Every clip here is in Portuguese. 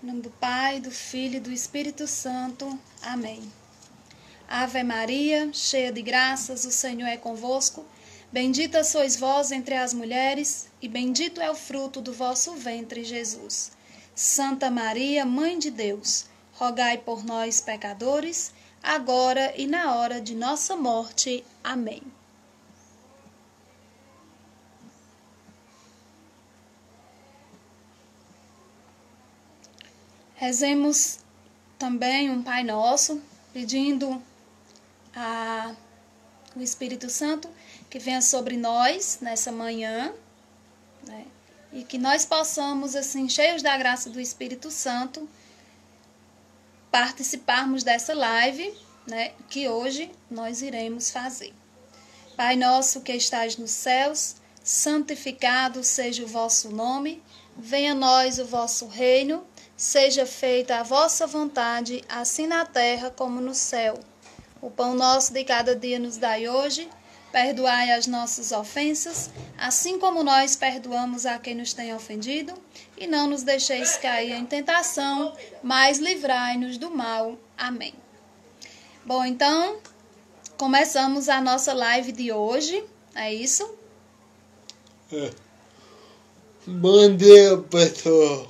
Em nome do Pai, do Filho e do Espírito Santo. Amém. Ave Maria, cheia de graças, o Senhor é convosco. Bendita sois vós entre as mulheres, e bendito é o fruto do vosso ventre, Jesus. Santa Maria, Mãe de Deus, rogai por nós, pecadores, agora e na hora de nossa morte. Amém. Rezemos também um Pai Nosso, pedindo o Espírito Santo que venha sobre nós nessa manhã, né? E que nós possamos, assim, cheios da graça do Espírito Santo, participarmos dessa live, né, que hoje nós iremos fazer. Pai nosso que estais nos céus, santificado seja o vosso nome, venha a nós o vosso reino, seja feita a vossa vontade, assim na terra como no céu. O pão nosso de cada dia nos dai hoje, perdoai as nossas ofensas, assim como nós perdoamos a quem nos tem ofendido, e não nos deixeis cair em tentação, mas livrai-nos do mal. Amém. Bom, então, começamos a nossa live de hoje, é isso? Bom dia, pessoal.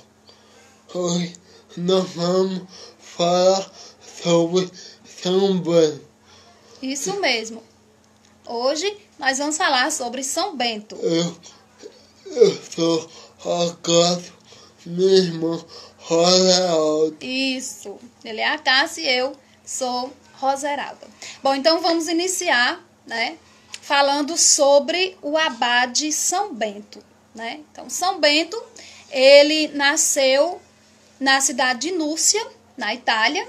Hoje nós vamos falar sobre São Bento. Isso mesmo. Hoje nós vamos falar sobre São Bento. Eu sou Acácio, minha irmã Roseralda. Isso. Ele é Acácio e eu sou Roseralda. Bom, então vamos iniciar, né, falando sobre o abade São Bento, né? Então, São Bento, ele nasceu na cidade de Núrcia, na Itália,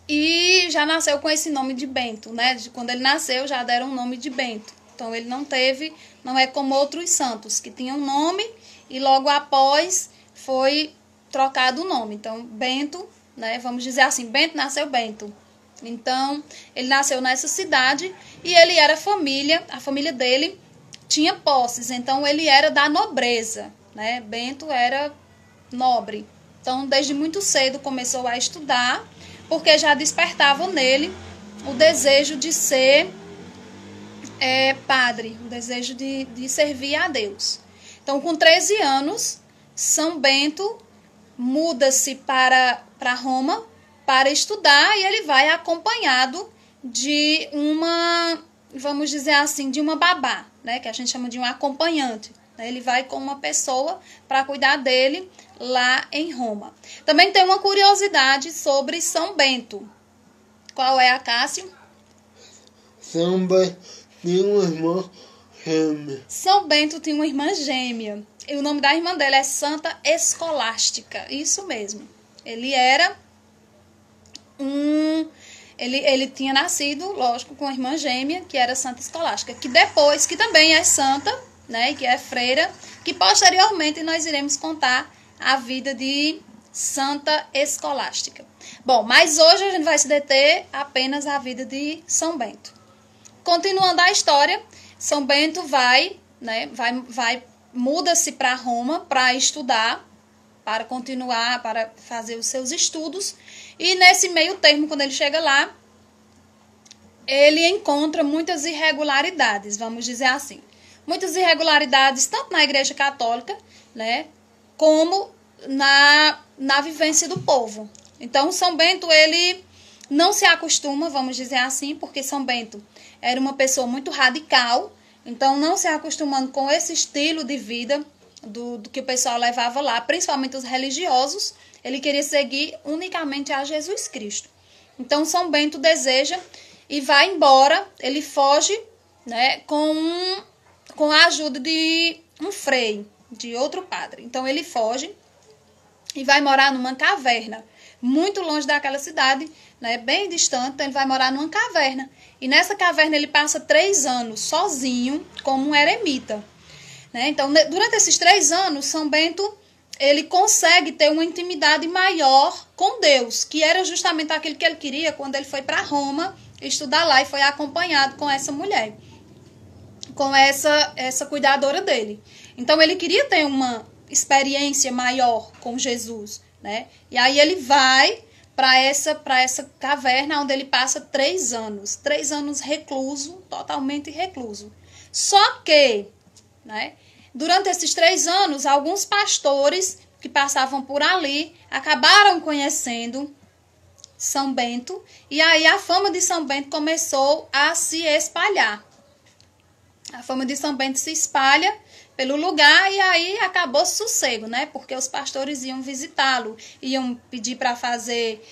e já nasceu com esse nome de Bento, né? Quando ele nasceu, já deram o nome de Bento. Então, ele não é como outros santos, que tinham nome e logo após foi trocado o nome. Então, Bento, né? Vamos dizer assim, Bento nasceu Bento. Então, ele nasceu nessa cidade e ele era a família dele tinha posses, então ele era da nobreza, né? Bento era nobre. Então, desde muito cedo começou a estudar, porque já despertava nele o desejo de ser padre, o desejo de servir a Deus. Então, com 13 anos, São Bento muda-se para Roma para estudar e ele vai acompanhado de vamos dizer assim, de uma babá, né, que a gente chama de um acompanhante. Ele vai com uma pessoa para cuidar dele lá em Roma. Também tem uma curiosidade sobre São Bento. Qual é, Acácio? São Bento tinha uma irmã gêmea. São Bento tinha uma irmã gêmea. E o nome da irmã dela é Santa Escolástica. Isso mesmo. Ele era Ele tinha nascido, lógico, com uma irmã gêmea, que era Santa Escolástica, que também é santa, né, que é freira, que posteriormente nós iremos contar a vida de Santa Escolástica. Bom, mas hoje a gente vai se deter apenas à vida de São Bento. Continuando a história, São Bento muda-se para Roma para estudar, para continuar, para fazer os seus estudos. E nesse meio termo, quando ele chega lá, ele encontra muitas irregularidades, vamos dizer assim. Muitas irregularidades, tanto na Igreja Católica, né, como na vivência do povo. Então, São Bento, ele não se acostuma, vamos dizer assim, porque São Bento era uma pessoa muito radical, então não se acostumando com esse estilo de vida do que o pessoal levava lá, principalmente os religiosos, ele queria seguir unicamente a Jesus Cristo. Então, São Bento deseja e vai embora, ele foge, né, com a ajuda de um frei, de outro padre. Então, ele foge e vai morar numa caverna, muito longe daquela cidade, né, bem distante. Então, ele vai morar numa caverna. E nessa caverna ele passa 3 anos sozinho, como um eremita. Né? Então, durante esses 3 anos, São Bento ele consegue ter uma intimidade maior com Deus, que era justamente aquilo que ele queria quando ele foi para Roma estudar lá e foi acompanhado com essa mulher, com essa cuidadora dele. Então, ele queria ter uma experiência maior com Jesus, né? E aí ele vai para essa caverna, onde ele passa 3 anos. 3 anos recluso, totalmente recluso. Só que, né, durante esses 3 anos, alguns pastores que passavam por ali acabaram conhecendo São Bento, e aí a fama de São Bento começou a se espalhar. A fama de São Bento se espalha pelo lugar, e aí acabou sossego, né? Porque os pastores iam visitá-lo, iam pedir para fazer,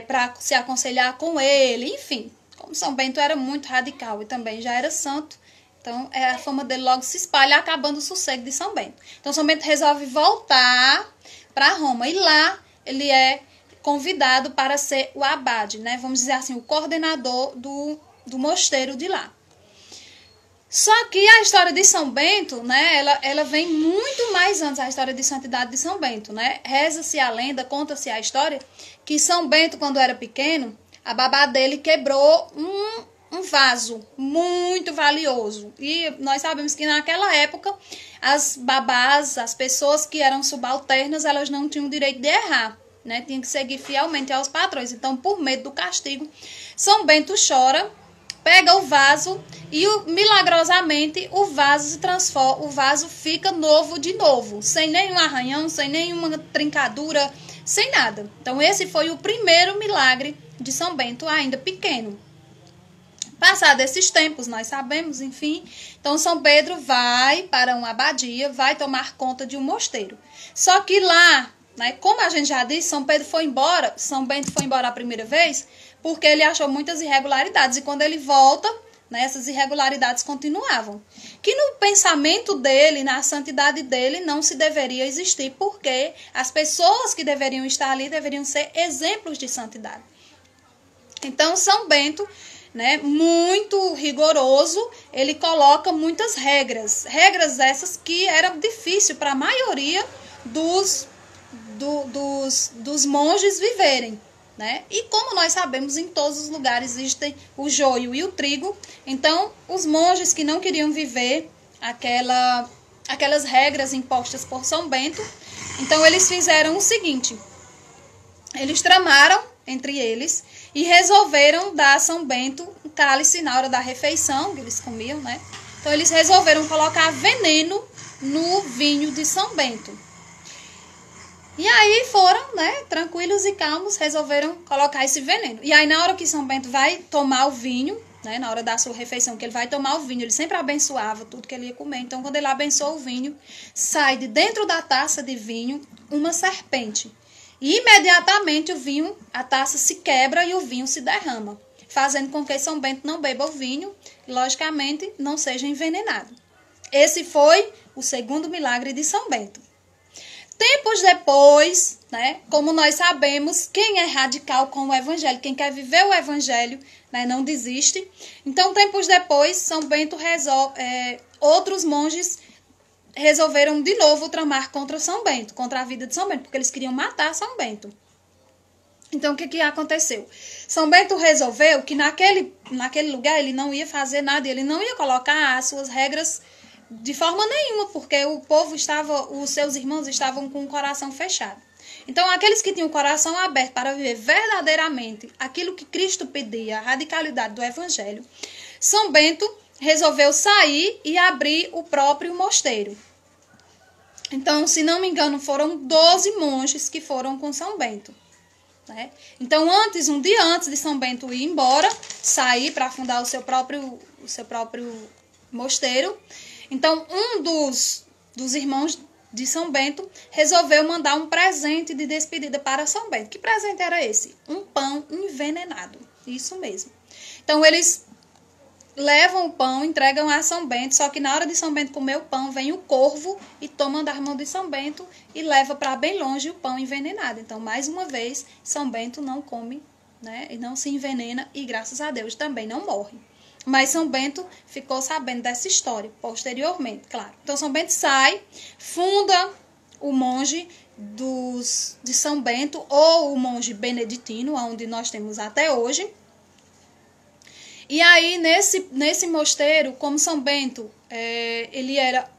para se aconselhar com ele, enfim. Como São Bento era muito radical e também já era santo, então a fama dele logo se espalha, acabando o sossego de São Bento. Então São Bento resolve voltar para Roma, e lá ele é convidado para ser o abade, né? Vamos dizer assim, o coordenador do mosteiro de lá. Só que a história de São Bento, né, ela vem muito mais antes, a história de santidade de São Bento, né? Reza-se a lenda, conta-se a história, que São Bento, quando era pequeno, a babá dele quebrou um vaso muito valioso. E nós sabemos que naquela época, as babás, as pessoas que eram subalternas, elas não tinham o direito de errar, né? Tinham que seguir fielmente aos patrões. Então, por medo do castigo, São Bento chora, pega o vaso e milagrosamente o vaso se transforma, o vaso fica novo de novo, sem nenhum arranhão, sem nenhuma trincadura, sem nada. Então esse foi o primeiro milagre de São Bento, ainda pequeno. Passado esses tempos, nós sabemos, enfim, então São Pedro vai para uma abadia, vai tomar conta de um mosteiro. Só que lá, né, como a gente já disse, São Bento foi embora a primeira vez, porque ele achou muitas irregularidades, e quando ele volta, né, essas irregularidades continuavam. Que no pensamento dele, na santidade dele, não se deveria existir, porque as pessoas que deveriam estar ali deveriam ser exemplos de santidade. Então, São Bento, né, muito rigoroso, ele coloca muitas regras. Regras essas que eram difíceis para a maioria dos monges viverem. Né? E como nós sabemos, em todos os lugares existem o joio e o trigo. Então, os monges que não queriam viver aquelas regras impostas por São Bento, então eles fizeram o seguinte: eles tramaram entre eles e resolveram dar a São Bento um cálice na hora da refeição, que eles comiam, né? Então, eles resolveram colocar veneno no vinho de São Bento. E aí foram, né, tranquilos e calmos, resolveram colocar esse veneno. E aí na hora que São Bento vai tomar o vinho, né, na hora da sua refeição, que ele vai tomar o vinho, ele sempre abençoava tudo que ele ia comer. Então quando ele abençoa o vinho, sai de dentro da taça de vinho uma serpente. E imediatamente a taça se quebra e o vinho se derrama, fazendo com que São Bento não beba o vinho e, logicamente, não seja envenenado. Esse foi o segundo milagre de São Bento. Tempos depois, né, como nós sabemos, quem é radical com o evangelho, quem quer viver o evangelho, né, não desiste. Então, tempos depois, São Bento outros monges resolveram de novo tramar contra São Bento, contra a vida de São Bento, porque eles queriam matar São Bento. Então, o que aconteceu? São Bento resolveu que naquele lugar ele não ia fazer nada, ele não ia colocar as suas regras de forma nenhuma, porque os seus irmãos estavam com o coração fechado. Então, aqueles que tinham o coração aberto para viver verdadeiramente aquilo que Cristo pedia, a radicalidade do evangelho, São Bento resolveu sair e abrir o próprio mosteiro. Então, se não me engano, foram 12 monges que foram com São Bento. Né? Então, um dia antes de São Bento ir embora, sair para fundar o seu próprio mosteiro, então, um dos irmãos de São Bento resolveu mandar um presente de despedida para São Bento. Que presente era esse? Um pão envenenado. Isso mesmo. Então, eles levam o pão, entregam a São Bento, só que na hora de São Bento comer o pão, vem o corvo e toma das mãos de São Bento e leva para bem longe o pão envenenado. Então, mais uma vez, São Bento não come, né, e não se envenena e, graças a Deus, também não morre. Mas São Bento ficou sabendo dessa história posteriormente, claro. Então, São Bento sai, funda o monge de São Bento, ou o monge beneditino, onde nós temos até hoje. E aí, nesse mosteiro, como São Bento, ele era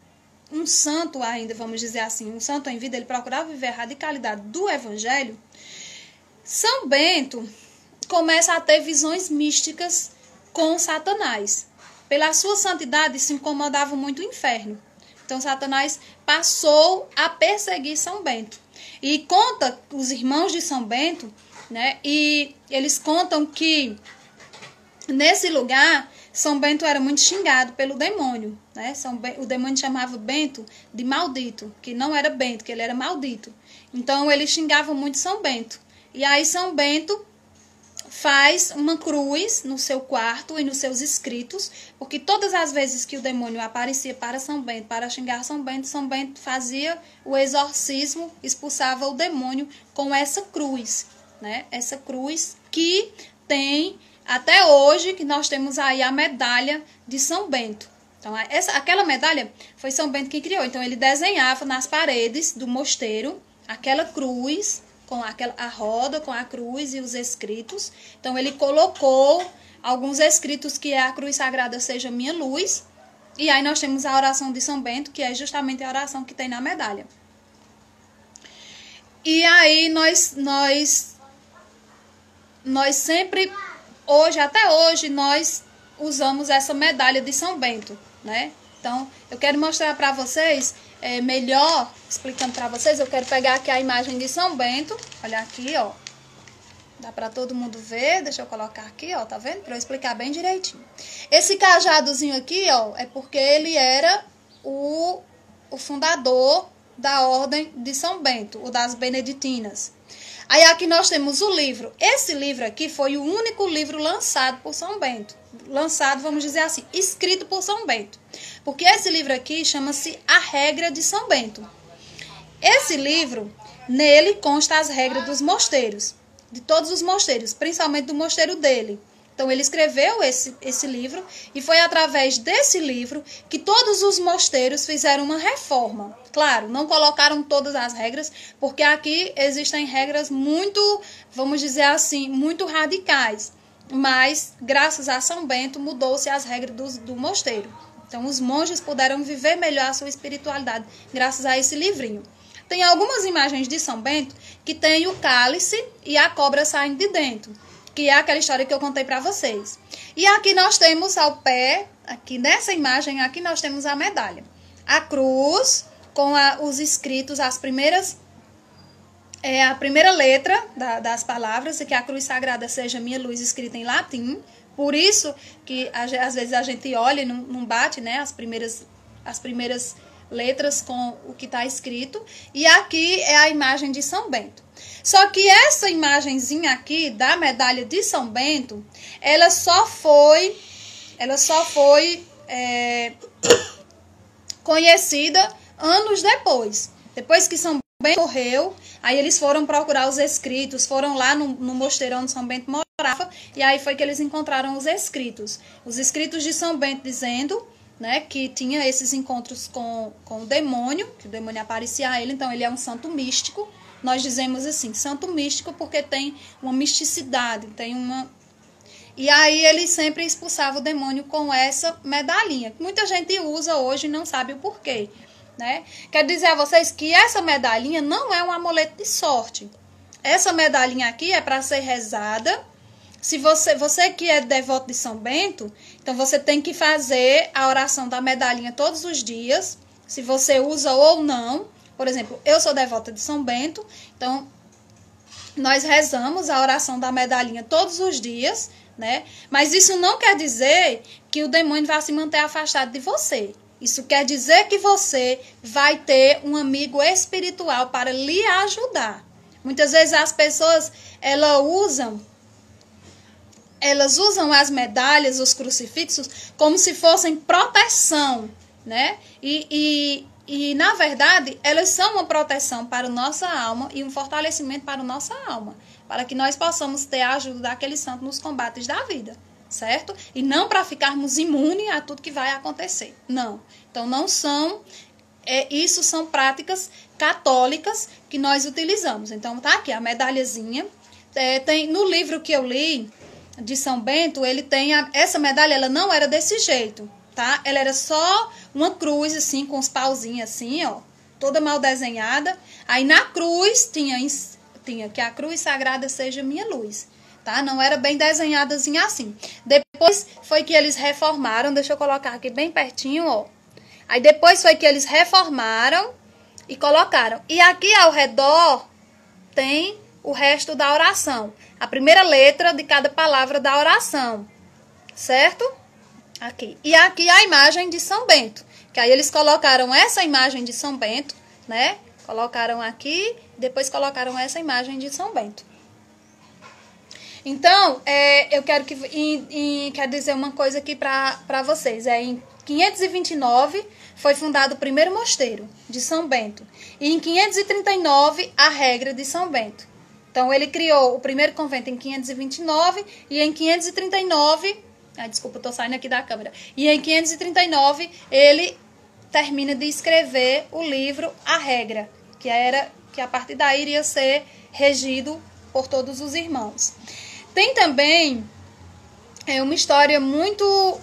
um santo ainda, vamos dizer assim, um santo em vida, ele procurava viver a radicalidade do evangelho, São Bento começa a ter visões místicas com Satanás. Pela sua santidade, se incomodava muito o inferno. Então, Satanás passou a perseguir São Bento. E conta os irmãos de São Bento, né? E eles contam que nesse lugar, São Bento era muito xingado pelo demônio, né? O demônio chamava Bento de maldito, que não era Bento, que ele era maldito. Então, eles xingavam muito São Bento. E aí, São Bento faz uma cruz no seu quarto e nos seus escritos, porque todas as vezes que o demônio aparecia para São Bento, para xingar São Bento fazia o exorcismo, expulsava o demônio com essa cruz, né? Essa cruz que tem até hoje, que nós temos aí a medalha de São Bento. Então, aquela medalha foi São Bento que criou. Então, ele desenhava nas paredes do mosteiro aquela cruz, com a roda, com a cruz e os escritos. Então, ele colocou alguns escritos, que é a cruz sagrada seja minha luz. E aí nós temos a oração de São Bento, que é justamente a oração que tem na medalha. E aí nós sempre, até hoje, nós usamos essa medalha de São Bento, né? Então, eu quero mostrar para vocês, melhor, explicando para vocês, eu quero pegar aqui a imagem de São Bento. Olha aqui, ó. Dá para todo mundo ver. Deixa eu colocar aqui, ó, tá vendo? Para eu explicar bem direitinho. Esse cajadozinho aqui, ó, é porque ele era o fundador da ordem de São Bento, o das Beneditinas. Aí aqui nós temos o livro. Esse livro aqui foi o único livro lançado por São Bento. Lançado, vamos dizer assim, escrito por São Bento. Porque esse livro aqui chama-se A Regra de São Bento. Esse livro, nele consta as regras dos mosteiros, de todos os mosteiros, principalmente do mosteiro dele. Então, ele escreveu esse livro, e foi através desse livro que todos os mosteiros fizeram uma reforma. Claro, não colocaram todas as regras, porque aqui existem regras muito, vamos dizer assim, muito radicais. Mas, graças a São Bento, mudou-se as regras do mosteiro. Então, os monges puderam viver melhor a sua espiritualidade, graças a esse livrinho. Tem algumas imagens de São Bento que tem o cálice e a cobra saindo de dentro, que é aquela história que eu contei para vocês. E aqui nós temos ao pé, aqui nessa imagem, aqui nós temos a medalha. A cruz, com os escritos, a primeira letra das palavras, que a cruz sagrada seja minha luz, escrita em latim. Por isso que às vezes a gente olha e não bate, né, as primeiras letras com o que está escrito. E aqui é a imagem de São Bento. Só que essa imagenzinha aqui da medalha de São Bento, ela só foi conhecida anos depois. Depois que São Bento morreu, aí eles foram procurar os escritos, foram lá no mosteiro onde São Bento morava, e aí foi que eles encontraram os escritos. Os escritos de São Bento dizendo, né, que tinha esses encontros com o demônio, que o demônio aparecia a ele, então ele é um santo místico. Nós dizemos assim, santo místico, porque tem uma misticidade, tem uma... E aí ele sempre expulsava o demônio com essa medalhinha, que muita gente usa hoje e não sabe o porquê, né? Quero dizer a vocês que essa medalhinha não é um amuleto de sorte. Essa medalhinha aqui é para ser rezada. Se você que é devoto de São Bento, então você tem que fazer a oração da medalhinha todos os dias, se você usa ou não. Por exemplo, eu sou devota de São Bento, então nós rezamos a oração da medalhinha todos os dias, né? Mas isso não quer dizer que o demônio vai se manter afastado de você. Isso quer dizer que você vai ter um amigo espiritual para lhe ajudar. Muitas vezes as pessoas, elas usam as medalhas, os crucifixos, como se fossem proteção, né? E, na verdade, elas são uma proteção para a nossa alma e um fortalecimento para a nossa alma, para que nós possamos ter a ajuda daquele santo nos combates da vida, certo? E não para ficarmos imunes a tudo que vai acontecer, não. Então, não são... isso são práticas católicas que nós utilizamos. Então, tá aqui a medalhazinha. Tem, no livro que eu li, de São Bento, ele tem essa medalha, ela não era desse jeito. tá? Ela era só uma cruz, assim, com os pauzinhos assim, ó, toda mal desenhada. Aí na cruz tinha que a cruz sagrada seja minha luz, tá? Não era bem desenhadazinha assim. Depois foi que eles reformaram, deixa eu colocar aqui bem pertinho, ó. Aí depois foi que eles reformaram e colocaram. E aqui ao redor tem o resto da oração. A primeira letra de cada palavra da oração, certo? Aqui. E aqui a imagem de São Bento. Que aí eles colocaram essa imagem de São Bento, né? Colocaram aqui, depois colocaram essa imagem de São Bento. Então, eu quero quero dizer uma coisa aqui para vocês. Em 529 foi fundado o primeiro mosteiro de São Bento. E em 539 a regra de São Bento. Então, ele criou o primeiro convento em 529 e em 539... desculpa, eu tô saindo aqui da câmera. E em 539 ele termina de escrever o livro A Regra, que a partir daí iria ser regido por todos os irmãos. Tem também uma história muito,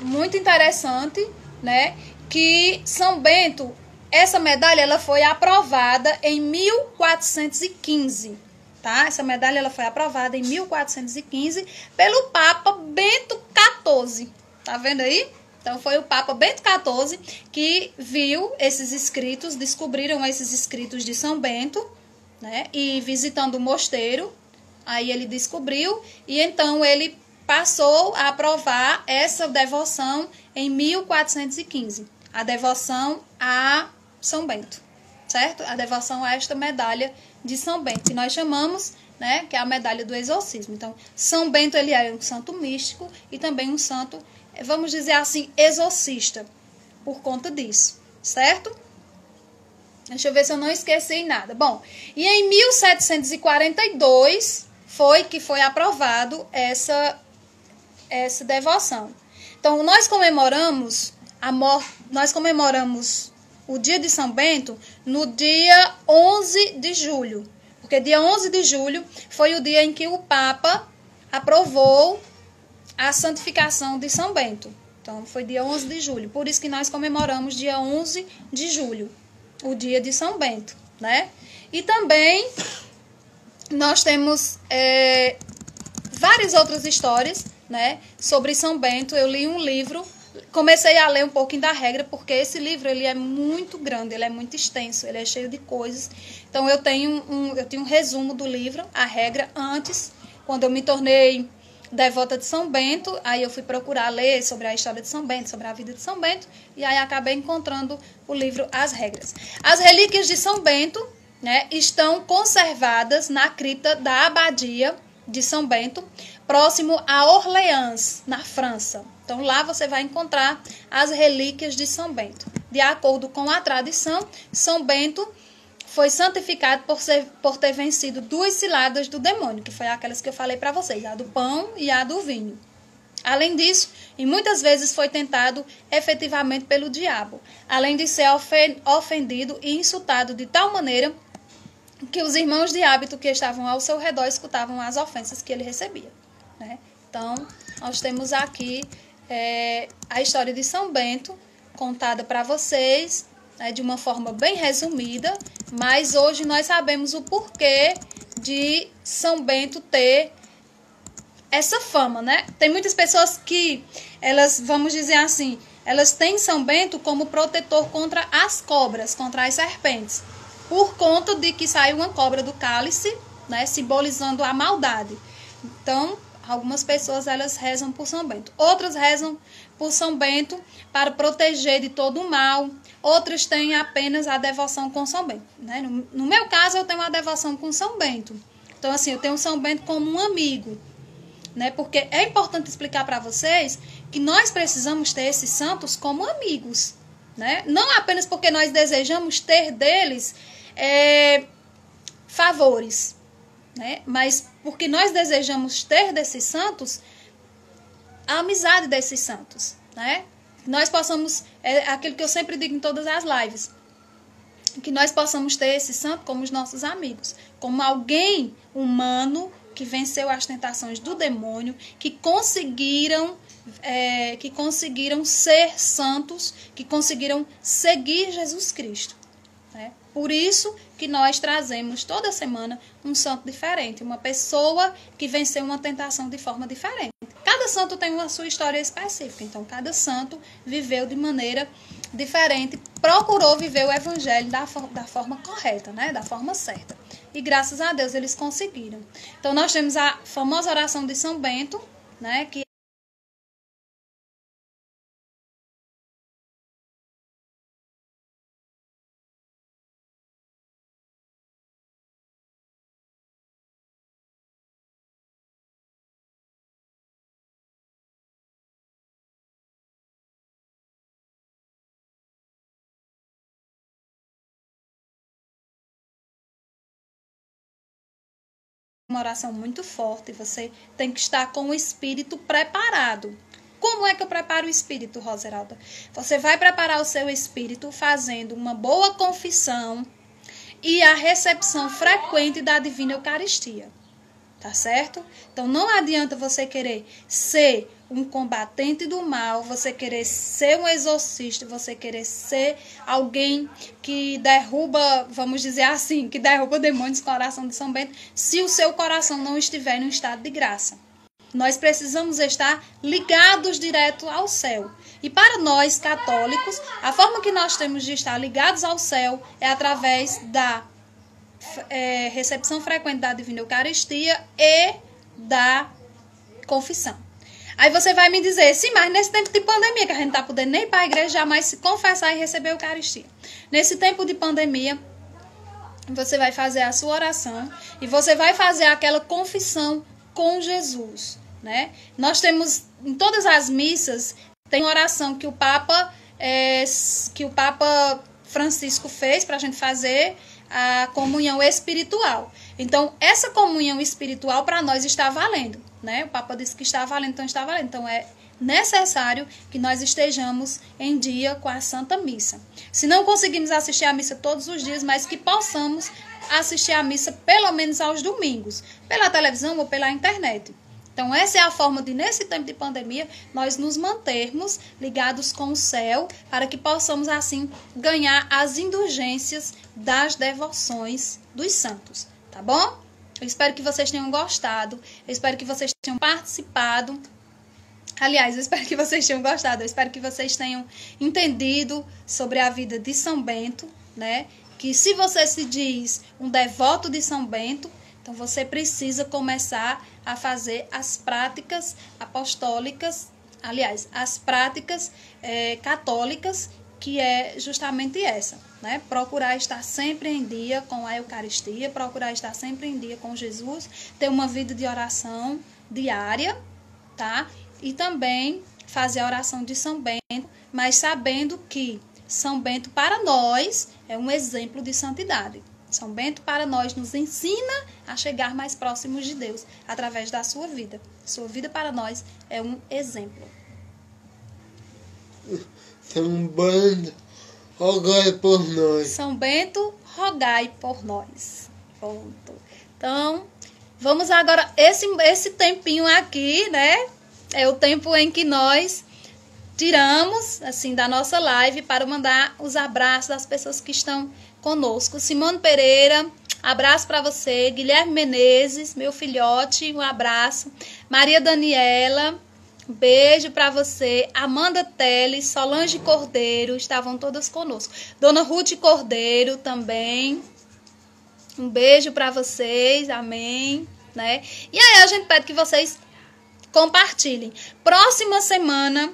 muito interessante, né? Que São Bento, essa medalha ela foi aprovada em 1415, tá? Essa medalha ela foi aprovada em 1415 pelo Papa Bento XIV, tá vendo aí? Então foi o Papa Bento XIV que viu esses escritos, descobriram esses escritos de São Bento, né? E visitando o mosteiro, aí ele descobriu e então ele passou a aprovar essa devoção em 1415, a devoção a São Bento, certo? A devoção a esta medalha de São Bento, que nós chamamos, né, que é a medalha do exorcismo. Então, São Bento ele é um santo místico e também um santo, vamos dizer assim, exorcista, por conta disso, certo? Deixa eu ver se eu não esqueci nada. Bom, e em 1742 foi que foi aprovado essa devoção. Então, nós comemoramos o dia de São Bento no dia 11 de julho. Porque dia 11 de julho foi o dia em que o Papa aprovou a santificação de São Bento. Então, foi dia 11 de julho. Por isso que nós comemoramos dia 11 de julho, o dia de São Bento, né? E também nós temos várias outras histórias, né, sobre São Bento. Eu li um livro, comecei a ler um pouquinho da regra, porque esse livro ele é muito grande, ele é muito extenso, ele é cheio de coisas. Então eu tenho um resumo do livro, A Regra, antes, quando eu me tornei devota de São Bento, aí eu fui procurar ler sobre a história de São Bento, sobre a vida de São Bento, e aí acabei encontrando o livro As Regras. As relíquias de São Bento, né, estão conservadas na cripta da Abadia de São Bento, próximo a Orleans, na França. Então, lá você vai encontrar as relíquias de São Bento. De acordo com a tradição, São Bento foi santificado por ter vencido 2 ciladas do demônio, que foi aquelas que eu falei para vocês, a do pão e a do vinho. Além disso, e muitas vezes foi tentado efetivamente pelo diabo, além de ser ofendido e insultado de tal maneira que os irmãos de hábito que estavam ao seu redor escutavam as ofensas que ele recebia, né? Então, nós temos aqui a história de São Bento, contada para vocês, né, de uma forma bem resumida, mas hoje nós sabemos o porquê de São Bento ter essa fama, né? Tem muitas pessoas que, elas, vamos dizer assim, elas têm São Bento como protetor contra as cobras, contra as serpentes, por conta de que saiu uma cobra do cálice, né, simbolizando a maldade. Então, algumas pessoas elas rezam por São Bento. Outras rezam por São Bento para proteger de todo o mal. Outras têm apenas a devoção com São Bento, né? No meu caso, eu tenho a devoção com São Bento. Então, assim, eu tenho São Bento como um amigo, né? Porque é importante explicar para vocês que nós precisamos ter esses santos como amigos, né? Não apenas porque nós desejamos ter deles favores, né? Mas porque nós desejamos ter desses santos a amizade desses santos, né? Nós possamos, aquilo que eu sempre digo em todas as lives, que nós possamos ter esse santo como os nossos amigos, como alguém humano que venceu as tentações do demônio, que conseguiram que conseguiram ser santos, que conseguiram seguir Jesus Cristo, né? Por isso que nós trazemos toda semana um santo diferente, uma pessoa que venceu uma tentação de forma diferente. Cada santo tem uma sua história específica, então cada santo viveu de maneira diferente, procurou viver o evangelho da forma correta, né? Da forma certa. E graças a Deus eles conseguiram. Então nós temos a famosa oração de São Bento, né? Que uma oração muito forte, você tem que estar com o espírito preparado. Como é que eu preparo o espírito, Roseralda? Você vai preparar o seu espírito fazendo uma boa confissão e a recepção frequente da Divina Eucaristia. Tá certo? Então não adianta você querer ser um combatente do mal, você querer ser um exorcista, você querer ser alguém que derruba, vamos dizer assim, que derruba demônios com a oração de São Bento, se o seu coração não estiver em um estado de graça. Nós precisamos estar ligados direto ao céu. E para nós, católicos, a forma que nós temos de estar ligados ao céu é através da recepção frequente da Divina Eucaristia e da confissão. Aí você vai me dizer, sim, mas nesse tempo de pandemia, que a gente não está podendo nem ir para a igreja, jamais se confessar e receber a Eucaristia. Nesse tempo de pandemia, você vai fazer a sua oração e você vai fazer aquela confissão com Jesus, né? Nós temos, em todas as missas, tem uma oração que o Papa Francisco fez para a gente fazer a comunhão espiritual. Então, essa comunhão espiritual para nós está valendo, né? O Papa disse que está valendo, então está valendo. Então, é necessário que nós estejamos em dia com a Santa Missa. Se não conseguimos assistir a missa todos os dias, mas que possamos assistir a missa pelo menos aos domingos, pela televisão ou pela internet. Então, essa é a forma de, nesse tempo de pandemia, nós nos mantermos ligados com o céu, para que possamos, assim, ganhar as indulgências das devoções dos santos, tá bom? Eu espero que vocês tenham gostado, eu espero que vocês tenham participado. Aliás, eu espero que vocês tenham gostado, eu espero que vocês tenham entendido sobre a vida de São Bento, né? Que se você se diz um devoto de São Bento, então você precisa começar a fazer as práticas apostólicas, aliás, as práticas católicas, que é justamente essa, né? Procurar estar sempre em dia com a Eucaristia, procurar estar sempre em dia com Jesus, ter uma vida de oração diária, tá? E também fazer a oração de São Bento, mas sabendo que São Bento para nós é um exemplo de santidade. São Bento para nós nos ensina a chegar mais próximos de Deus através da sua vida. Sua vida para nós é um exemplo. São Bento, rogai por nós. São Bento, rogai por nós. Ponto. Então, vamos agora, esse tempinho aqui, né? É o tempo em que nós tiramos, assim, da nossa live para mandar os abraços das pessoas que estão conosco. Simone Pereira, abraço para você. Guilherme Menezes, meu filhote, um abraço. Maria Daniela, beijo para você. Amanda Teles, Solange Cordeiro, estavam todas conosco. Dona Ruth Cordeiro também, um beijo para vocês, amém, né? E aí a gente pede que vocês compartilhem. Próxima semana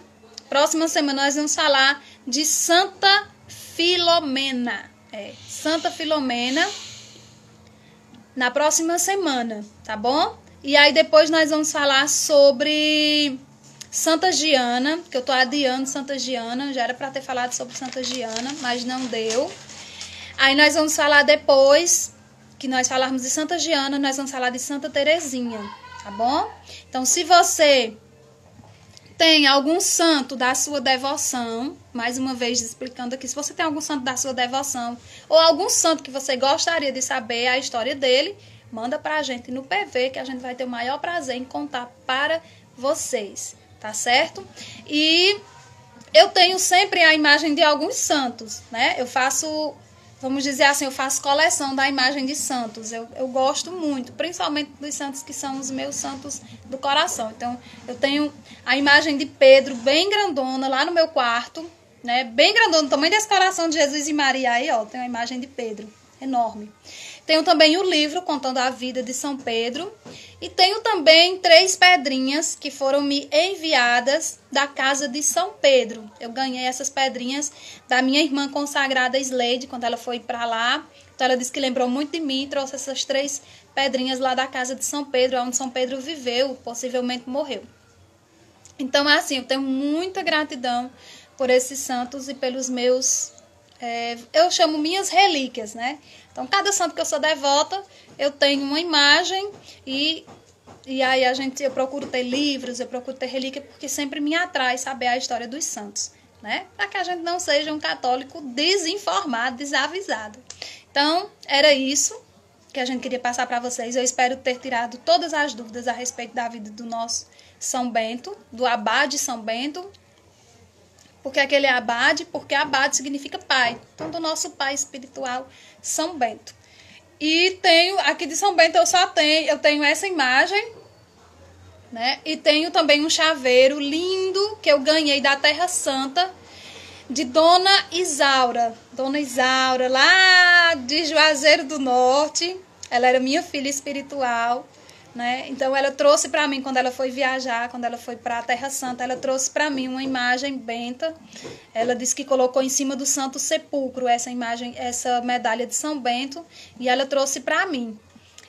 nós vamos falar de Santa Filomena. Santa Filomena na próxima semana, tá bom? E aí depois nós vamos falar sobre Santa Giana, que eu tô adiando Santa Giana, já era para ter falado sobre Santa Giana, mas não deu. Aí nós vamos falar depois, que nós falarmos de Santa Giana, nós vamos falar de Santa Terezinha, tá bom? Então, se você tem algum santo da sua devoção, mais uma vez explicando aqui, se você tem algum santo da sua devoção, ou algum santo que você gostaria de saber a história dele, manda pra gente no PV, que a gente vai ter o maior prazer em contar para vocês, tá certo? E eu tenho sempre a imagem de alguns santos, né? Eu faço, vamos dizer assim, eu faço coleção da imagem de santos. Eu gosto muito, principalmente dos santos que são os meus santos do coração. Então, eu tenho a imagem de Pedro bem grandona lá no meu quarto, né? Bem grandona, do tamanho desse coração de Jesus e Maria aí, ó. Tem a imagem de Pedro, enorme. Tenho também o livro contando a vida de São Pedro. E tenho também 3 pedrinhas que foram me enviadas da casa de São Pedro. Eu ganhei essas pedrinhas da minha irmã consagrada Sleide, quando ela foi para lá. Então ela disse que lembrou muito de mim e trouxe essas 3 pedrinhas lá da casa de São Pedro, onde São Pedro viveu, possivelmente morreu. Então, assim, eu tenho muita gratidão por esses santos e pelos meus... eu chamo minhas relíquias, né? Então, cada santo que eu sou devota, eu tenho uma imagem e aí eu procuro ter livros, eu procuro ter relíquia, porque sempre me atrai saber a história dos santos, né? Para que a gente não seja um católico desinformado, desavisado. Então, era isso que a gente queria passar para vocês. Eu espero ter tirado todas as dúvidas a respeito da vida do nosso São Bento, do abade São Bento. Porque aquele é abade, porque abade significa pai. Então, do nosso pai espiritual, São Bento. E tenho, aqui de São Bento eu tenho essa imagem, né? E tenho também um chaveiro lindo que eu ganhei da Terra Santa, de Dona Isaura. Dona Isaura, lá de Juazeiro do Norte. Ela era minha filha espiritual, né? Então ela trouxe para mim, quando ela foi viajar, quando ela foi para a Terra Santa, ela trouxe para mim uma imagem benta. Ela disse que colocou em cima do Santo Sepulcro essa imagem, essa medalha de São Bento, e ela trouxe para mim.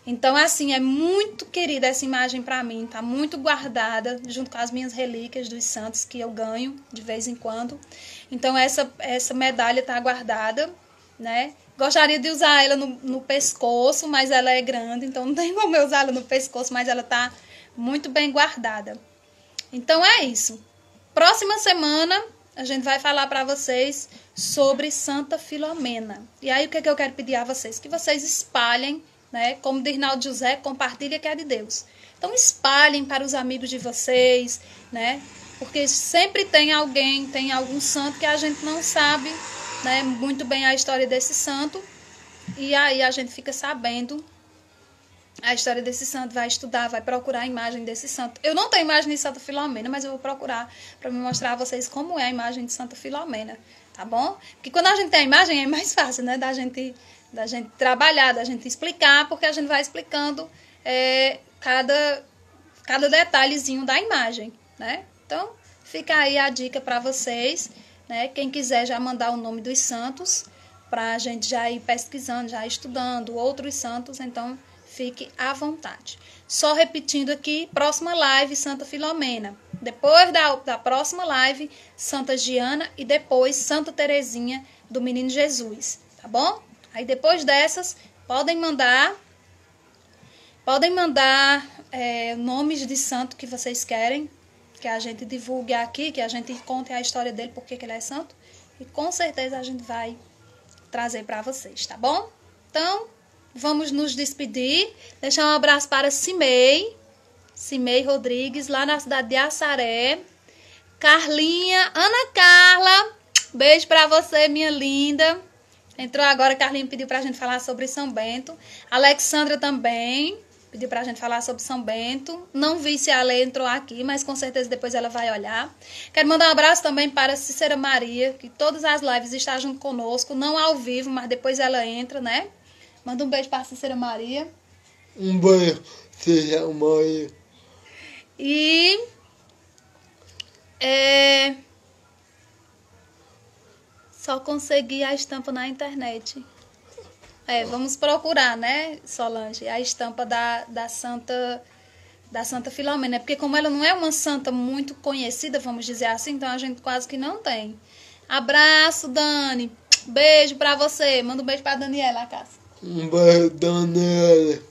Então, assim, é muito querida essa imagem para mim, tá muito guardada, junto com as minhas relíquias dos santos que eu ganho de vez em quando. Então, essa medalha tá guardada, né? Gostaria de usar ela no pescoço, mas ela é grande, então não tem como eu usar ela no pescoço, mas ela tá muito bem guardada. Então é isso. Próxima semana a gente vai falar para vocês sobre Santa Filomena. E aí o que eu quero pedir a vocês? Que vocês espalhem, né? Como diz Rinaldo José, compartilha que é de Deus. Então espalhem para os amigos de vocês, né? Porque sempre tem alguém, tem algum santo que a gente não sabe, né, muito bem a história desse santo, e aí a gente fica sabendo a história desse santo, vai estudar, vai procurar a imagem desse santo. Eu não tenho imagem de Santa Filomena, mas eu vou procurar para me mostrar a vocês como é a imagem de Santa Filomena, tá bom? Porque quando a gente tem a imagem é mais fácil, né, da gente trabalhar, da gente explicar, porque a gente vai explicando cada detalhezinho da imagem, né? Então, fica aí a dica para vocês, né? Quem quiser já mandar o nome dos santos, para a gente já ir pesquisando, já estudando outros santos, então fique à vontade. Só repetindo aqui, próxima live, Santa Filomena. Depois da próxima live, Santa Giana e depois Santa Terezinha do Menino Jesus, tá bom? Aí depois dessas, podem mandar nomes de santo que vocês querem, que a gente divulgue aqui, que a gente conte a história dele, porque que ele é santo. E com certeza a gente vai trazer para vocês, tá bom? Então, vamos nos despedir. Deixar um abraço para Cimei Rodrigues, lá na cidade de Assaré. Carlinha, Ana Carla, beijo para você, minha linda. Entrou agora, Carlinha pediu pra gente falar sobre São Bento. Alexandra também pediu pra gente falar sobre São Bento. Não vi se a Ale entrou aqui, mas com certeza depois ela vai olhar. Quero mandar um abraço também para Cícera Maria, que todas as lives está junto conosco, não ao vivo, mas depois ela entra, né? Manda um beijo para Cícera Maria. Um beijo, Cícera Maria. E só consegui a estampa na internet. Vamos procurar, né, Solange, a estampa da Santa Filomena, porque como ela não é uma santa muito conhecida, vamos dizer assim, então a gente quase que não tem. Abraço, Dani. Beijo pra você. Manda um beijo pra Daniela, Cássia. Um beijo, Daniela.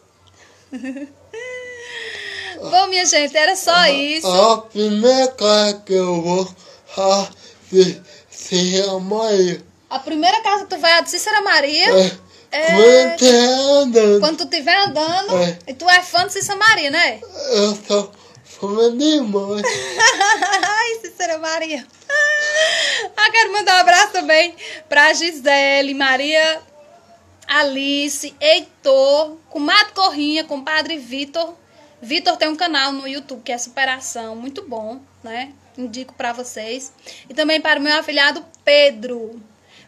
Bom, minha gente, era só isso. A primeira casa que eu vou Cícera Maria. A primeira casa que tu vai é a de Cícera Maria. Quando tu estiver andando. E tu é fã de Cícera Maria, né? Eu sou Fome demais. Ai, Cícera Maria. Eu quero mandar um abraço também pra Gisele, Maria Alice, Heitor, Comadre Corrinha, compadre Vitor. Vitor tem um canal no YouTube que é Superação, muito bom, né? Indico pra vocês. E também para o meu afilhado Pedro.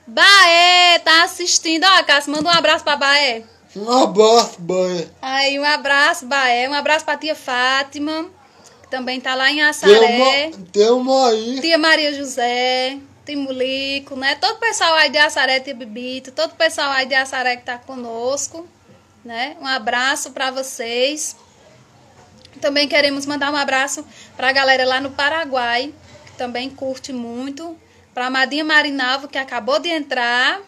Baé, tá assistindo. Ó, Cássio, manda um abraço pra Baé. Um abraço, Baé. Aí, um abraço, Baé. Um abraço pra tia Fátima, que também tá lá em Assaré. Tem uma aí. Tia Maria José, Timulico, né? Todo o pessoal aí de Assaré, tia Bibito, todo o pessoal aí de Assaré que tá conosco, né? Um abraço pra vocês. Também queremos mandar um abraço pra galera lá no Paraguai, que também curte muito. Pra Amadinha Marinalvo, que acabou de entrar.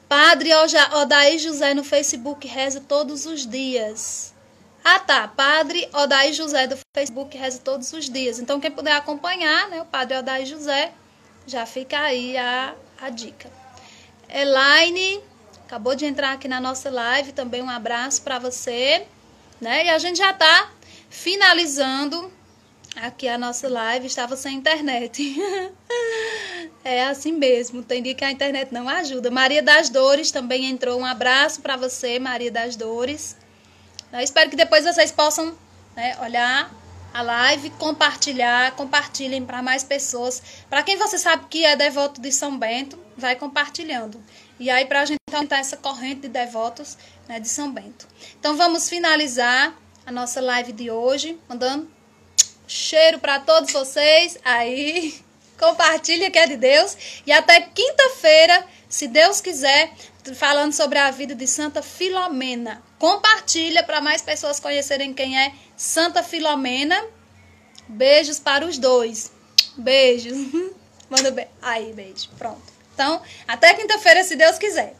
Padre Odair José no Facebook reza todos os dias. Ah, tá. Padre Odair José do Facebook reza todos os dias. Então, quem puder acompanhar, né, o Padre Odair José, já fica aí a dica. Elaine, acabou de entrar aqui na nossa live. Também um abraço para você. Né? E a gente já tá finalizando aqui a nossa live. Estava sem internet. É assim mesmo, tem dia que a internet não ajuda. Maria das Dores também entrou. Um abraço para você, Maria das Dores. Eu espero que depois vocês possam, né, olhar a live, compartilhem para mais pessoas. Para quem você sabe que é devoto de São Bento, vai compartilhando. E aí para a gente aumentar essa corrente de devotos, né, de São Bento. Então vamos finalizar a nossa live de hoje, mandando cheiro para todos vocês. Aí, compartilha que é de Deus. E até quinta-feira, se Deus quiser, falando sobre a vida de Santa Filomena. Compartilha para mais pessoas conhecerem quem é Santa Filomena. Beijos para os dois. Beijos. Manda beijo. Aí, beijo. Pronto. Então, até quinta-feira, se Deus quiser.